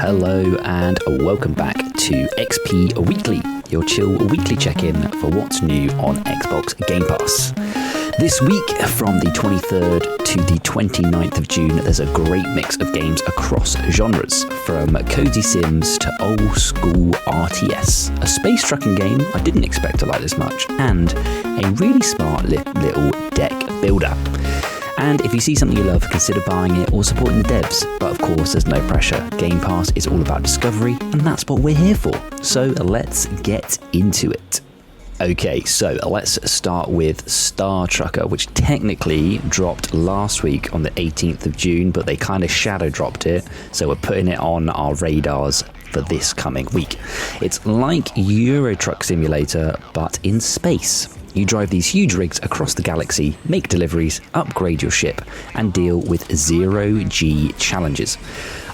Hello and welcome back to XP Weekly, your chill weekly check-in for what's new on Xbox Game Pass. This week, from the 23rd to the 29th of June, there's a great mix of games across genres, from cozy sims to old school RTS, a space trucking game I didn't expect to like this much, and a really smart little deck builder. And if you see something you love, consider buying it or supporting the devs. But of course, there's no pressure. Game Pass is all about discovery, and that's what we're here for. So let's get into it. Okay, so let's start with Star Trucker, which technically dropped last week on the 18th of June, but they kind of shadow dropped it, so we're putting it on our radars for this coming week. It's like Euro Truck Simulator, but in space. You drive these huge rigs across the galaxy, make deliveries, upgrade your ship, and deal with zero-G challenges.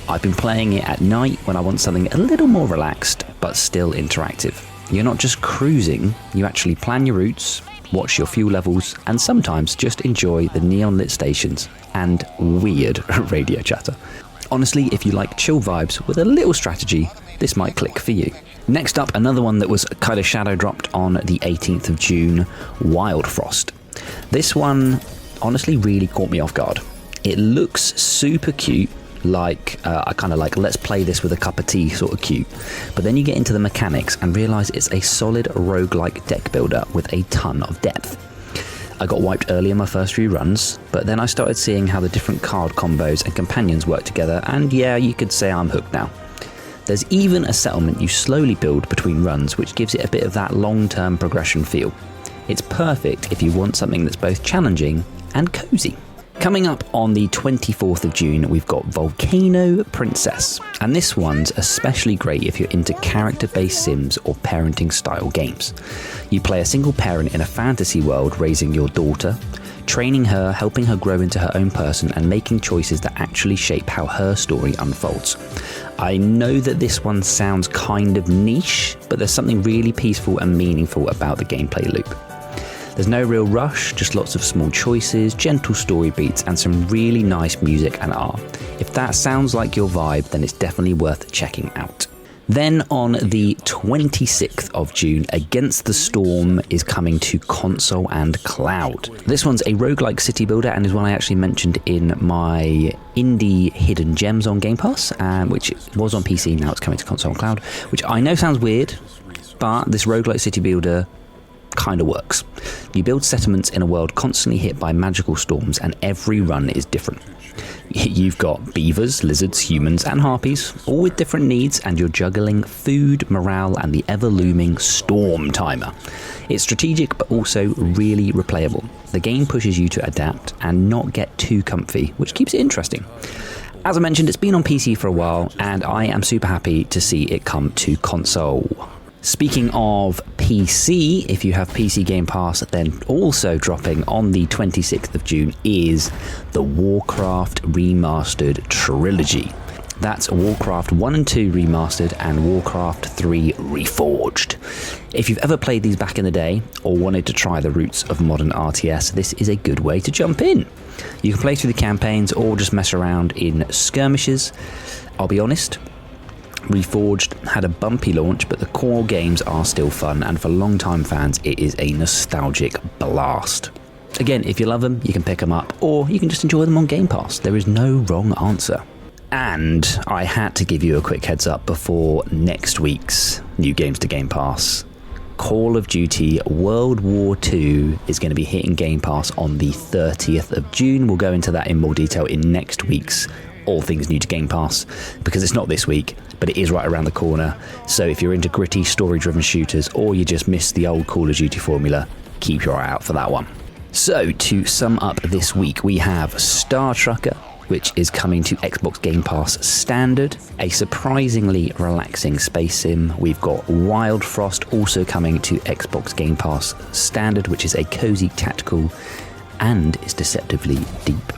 I've been playing it at night when I want something a little more relaxed, but still interactive. You're not just cruising, you actually plan your routes, watch your fuel levels, and sometimes just enjoy the neon-lit stations and weird radio chatter. Honestly, if you like chill vibes with a little strategy, this might click for you. Next up, another one that was kind of shadow dropped on the 18th of June, Wildfrost. This one honestly really caught me off guard. It looks super cute, like I kind of like let's play this with a cup of tea sort of cute, but then you get into the mechanics and realise it's a solid roguelike deck builder with a ton of depth. I got wiped early in my first few runs, but then I started seeing how the different card combos and companions work together, and yeah, you could say I'm hooked now. There's even a settlement you slowly build between runs, which gives it a bit of that long-term progression feel. It's perfect if you want something that's both challenging and cozy. Coming up on the 24th of June, we've got Volcano Princess, and this one's especially great if you're into character-based sims or parenting-style games. You play a single parent in a fantasy world raising your daughter, training her, helping her grow into her own person, and making choices that actually shape how her story unfolds. I know that this one sounds kind of niche, but there's something really peaceful and meaningful about the gameplay loop. There's no real rush, just lots of small choices, gentle story beats, and some really nice music and art. If that sounds like your vibe, then it's definitely worth checking out. Then on the 26th of June, Against the Storm is coming to console and cloud. This one's a roguelike city builder and is one I actually mentioned in my indie hidden gems on Game Pass, which was on PC, now it's coming to console and cloud, which I know sounds weird, but this roguelike city builder kind of works. You build settlements in a world constantly hit by magical storms, and every run is different. You've got beavers, lizards, humans, and harpies, all with different needs, and you're juggling food, morale, and the ever-looming storm timer. It's strategic, but also really replayable. The game pushes you to adapt and not get too comfy, which keeps it interesting. As I mentioned, it's been on PC for a while, and I am super happy to see it come to console. Speaking of PC, if you have PC Game Pass, then also dropping on the 26th of June is the Warcraft Remastered trilogy. That's Warcraft 1 and 2 Remastered and Warcraft 3 Reforged. If you've ever played these back in the day or wanted to try the roots of modern RTS, this is a good way to jump in. You can play through the campaigns or just mess around in skirmishes. I'll be honest, Reforged had a bumpy launch, but the core games are still fun, and for long-time fans, it is a nostalgic blast. Again, if you love them, you can pick them up, or you can just enjoy them on Game Pass. There is no wrong answer. And I had to give you a quick heads up before next week's new games to Game Pass. Call of Duty World War II is going to be hitting Game Pass on the 30th of June. We'll go into that in more detail in next week's All Things New to Game Pass, because it's not this week, but it is right around the corner. So if you're into gritty, story-driven shooters, or you just miss the old Call of Duty formula, keep your eye out for that one. So to sum up this week, we have Star Trucker, which is coming to Xbox Game Pass Standard, a surprisingly relaxing space sim. We've got Wildfrost also coming to Xbox Game Pass Standard, which is a cozy tactical and is deceptively deep.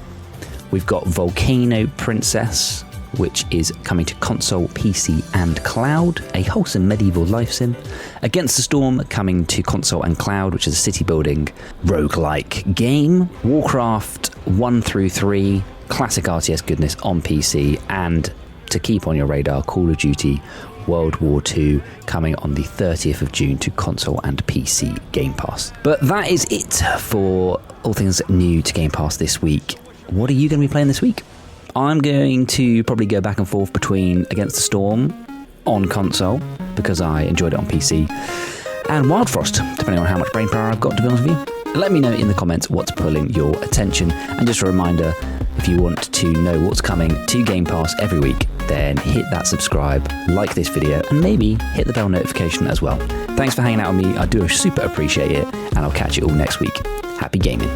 We've got Volcano Princess, which is coming to console, PC and cloud, a wholesome medieval life sim. Against the Storm coming to console and cloud, which is a city building roguelike game. Warcraft 1 through 3, classic RTS goodness on PC, and to keep on your radar, Call of Duty World War II coming on the 30th of June to console and PC Game Pass. But that is it for all things new to Game Pass this week. What are you going to be playing this week? I'm going to probably go back and forth between Against the Storm on console, because I enjoyed it on PC, and Wildfrost, depending on how much brain power I've got, to be honest with you. Let me know in the comments what's pulling your attention, and just a reminder, if you want to know what's coming to Game Pass every week, then hit that subscribe, like this video, and maybe hit the bell notification as well. Thanks for hanging out with me, I do super appreciate it, and I'll catch you all next week. Happy gaming.